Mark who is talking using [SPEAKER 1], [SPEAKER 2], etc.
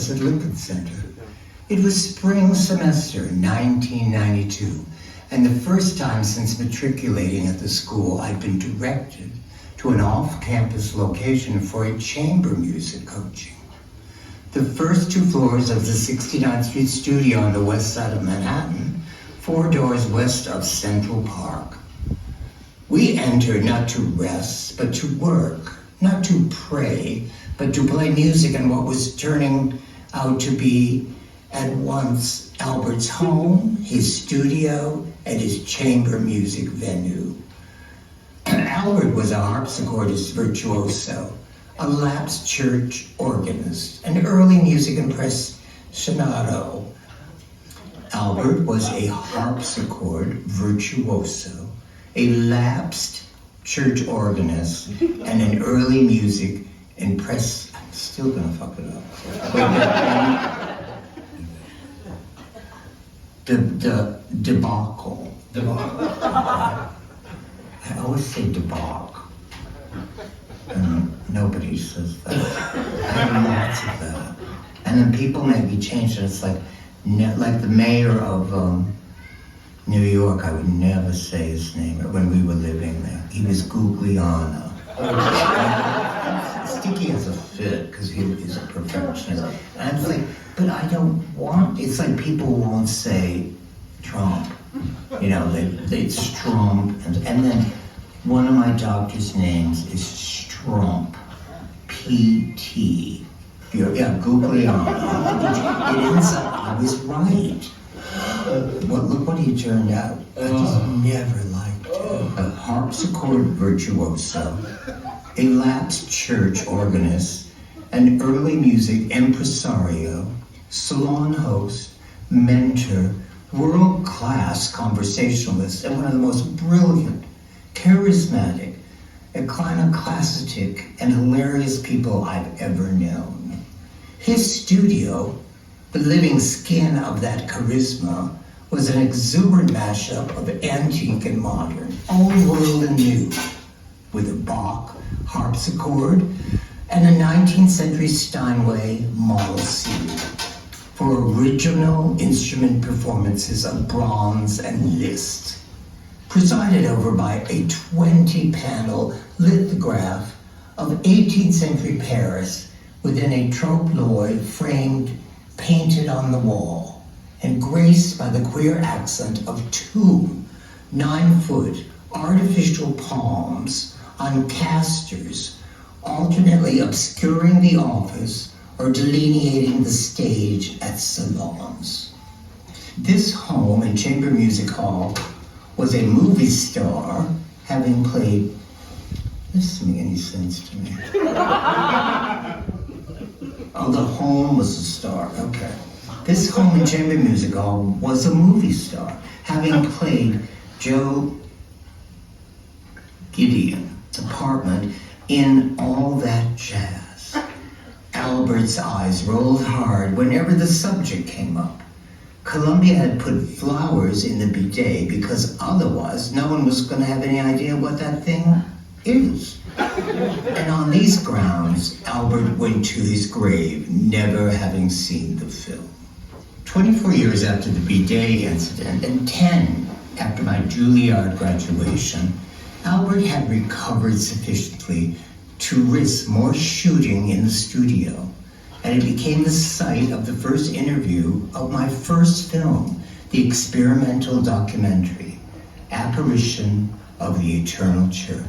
[SPEAKER 1] at Lincoln Center. It was spring semester 1992, and the first time since matriculating at the school I'd been directed to an off-campus location for a chamber music coaching. The first two floors of the 69th Street studio on the west side of Manhattan, 4 doors west of Central Park. We entered not to rest, but to work, not to pray, but to play music in what was turning out to be at once Albert's home, his studio, and his chamber music venue. Albert was a harpsichordist virtuoso, a lapsed church organist, an early music impressionado. Albert was a harpsichord virtuoso, a lapsed church organist, and an early music I'm still gonna fuck it up. The debacle. I always say debacle. And nobody says that. I have lots of that. And then people make me change it. It's like the mayor of New York, I would never say his name when we were living there. He was Guglielmo. Sticky has a fit because he is a perfectionist. And I'm like, but I don't want, it's like people won't say Trump. You know, they Strump. And then one of my doctor's names is Strump. P.T. Yeah, Guglielmo. It ends up, I was right. Look what he turned out. I just never liked him. A harpsichord virtuoso, a lapsed church organist, an early music impresario, salon host, mentor, world-class conversationalist, and one of the most brilliant, charismatic, iconoclastic, and hilarious people I've ever known. His studio, the living skin of that charisma, was an exuberant mashup of antique and modern, old world and new, with a Bach harpsichord and a 19th century Steinway Model C for original instrument performances of Brahms and Liszt, presided over by a 20-panel lithograph of 18th century Paris within a trompe-l'oeil framed, painted on the wall, and graced by the queer accent of 2 9-foot artificial palms on casters, alternately obscuring the office or delineating the stage at salons. This home and chamber music hall was a movie star, having played, this doesn't make any sense to me. Oh, the home was a star, okay. This home and chamber music hall was a movie star, having played Joe Gideon's apartment in All That Jazz. Albert's eyes rolled hard whenever the subject came up. Columbia had put flowers in the bidet because otherwise no one was going to have any idea what that thing is. And on these grounds, Albert went to his grave, never having seen the film. 24 years after the bidet incident and 10 after my Juilliard graduation, Albert had recovered sufficiently to risk more shooting in the studio, and it became the site of the first interview of my first film, the experimental documentary, Apparition of the Eternal Church.